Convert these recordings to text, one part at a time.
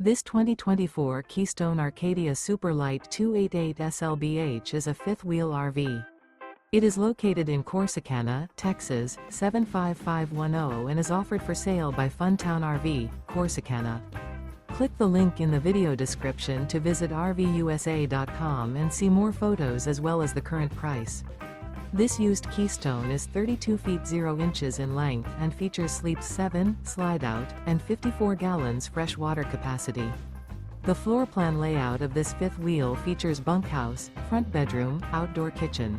This 2024 Keystone Arcadia Super Lite 288 SLBH is a fifth-wheel RV. It is located in Corsicana, Texas, 75510 and is offered for sale by Funtown RV, Corsicana. Click the link in the video description to visit RVUSA.com and see more photos as well as the current price. This used Keystone is 32 feet 0 inches in length and features sleeps 7, Slideout, and 54 gallons fresh water capacity. The floor plan layout of this fifth wheel features bunkhouse, front bedroom, outdoor kitchen.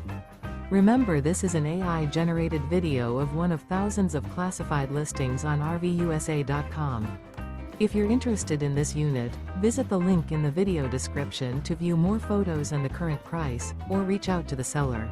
Remember, this is an AI-generated video of one of thousands of classified listings on RVUSA.com. If you're interested in this unit, visit the link in the video description to view more photos and the current price, or reach out to the seller.